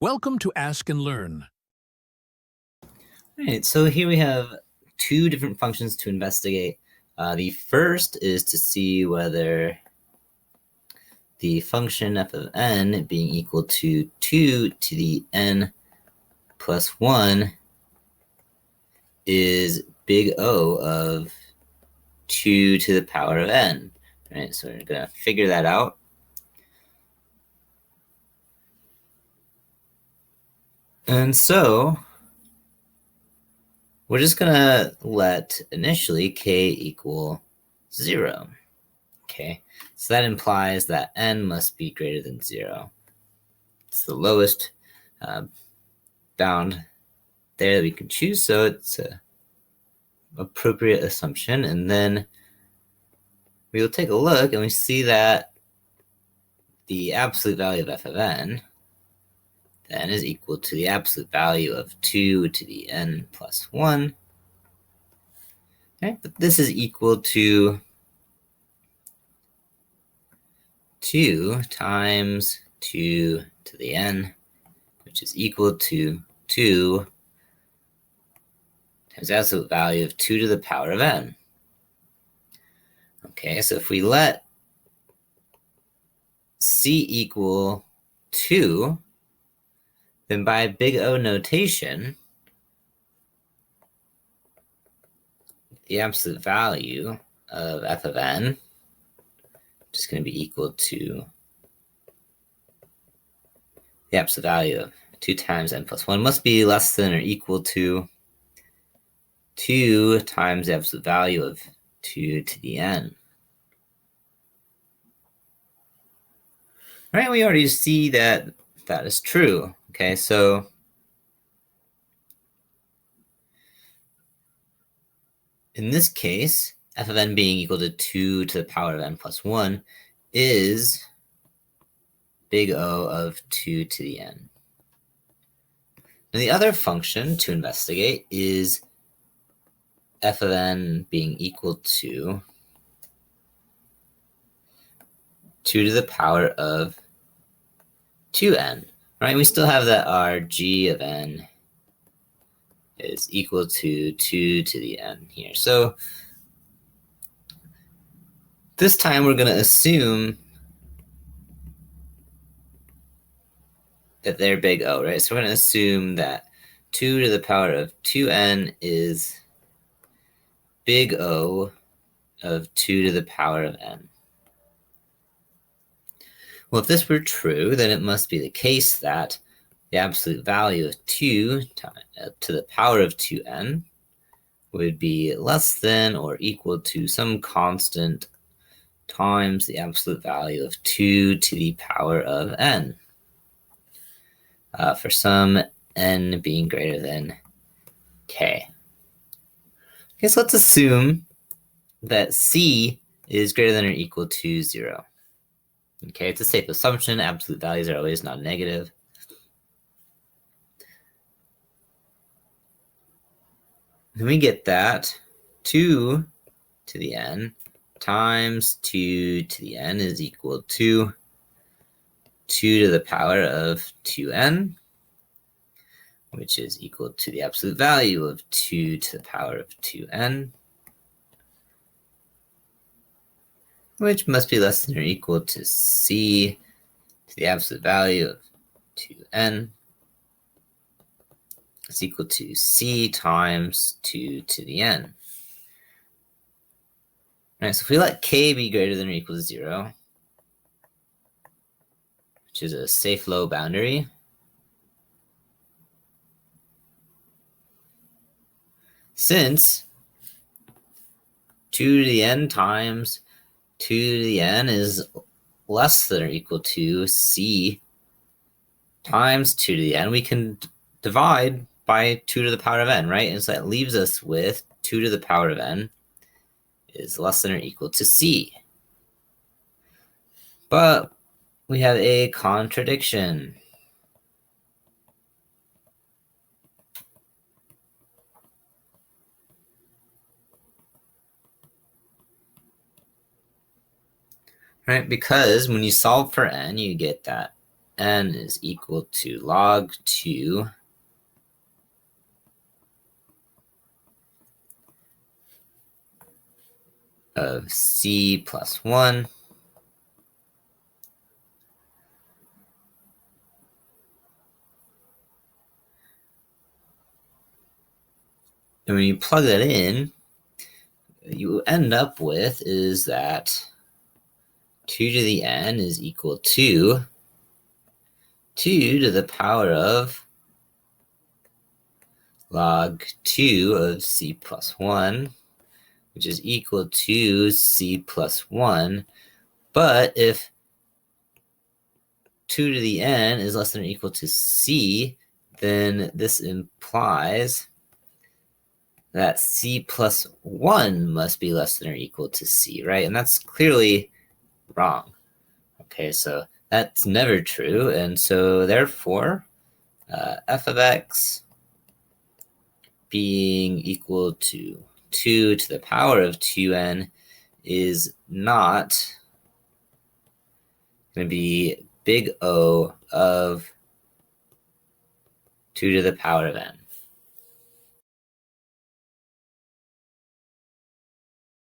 Welcome to Ask and Learn. All right, so here we have two different functions to investigate. The first is to see whether the function f of n being equal to 2 to the n plus 1 is big O of 2 to the power of n. All right, so we're going to figure that out. And so we're just going to let initially k equal 0. Okay, so that implies that n must be greater than 0. It's the lowest bound there that we can choose, so it's an appropriate assumption. And then we will take a look and we see that the absolute value of f of n then is equal to the absolute value of 2 to the n plus 1. Okay, but this is equal to 2 times 2 to the n, which is equal to 2 times the absolute value of 2 to the power of n. Okay, so if we let c equal 2, then by big O notation, the absolute value of f of n is going to be equal to the absolute value of 2 times n plus 1 must be less than or equal to 2 times the absolute value of 2 to the n. All right, we already see that that is true. Okay, so in this case, f of n being equal to 2 to the power of n plus 1 is big O of 2 to the n. Now the other function to investigate is f of n being equal to 2 to the power of 2n, right? We still have that our g of n is equal to 2 to the n here. So this time we're going to assume that they're big O, right? So we're going to assume that 2 to the power of 2n is big O of 2 to the power of n. Well, if this were true, then it must be the case that the absolute value of 2 to the power of 2n would be less than or equal to some constant times the absolute value of 2 to the power of n, for some n being greater than k. Okay, so let's assume that c is greater than or equal to 0. Okay, it's a safe assumption. Absolute values are always not negative. Then we get that 2 to the n times 2 to the n is equal to 2 to the power of 2n, which is equal to the absolute value of 2 to the power of 2n, which must be less than or equal to c to the absolute value of 2n is equal to c times 2 to the n. All right, so if we let k be greater than or equal to 0, which is a safe low boundary, since 2 to the n times 2 to the n is less than or equal to c times 2 to the n, we can divide by 2 to the power of n, right? And so that leaves us with 2 to the power of n is less than or equal to c. But we have a contradiction. Right, because when you solve for n, you get that n is equal to log 2 of c plus 1 and when you plug that in, you end up with is that 2 to the n is equal to 2 to the power of log 2 of c plus 1, which is equal to c plus 1. But if 2 to the n is less than or equal to c, then this implies that c plus 1 must be less than or equal to c, right? And that's clearly wrong. Okay, so that's never true. And so therefore, f of x being equal to 2 to the power of 2n is not going to be big O of 2 to the power of n.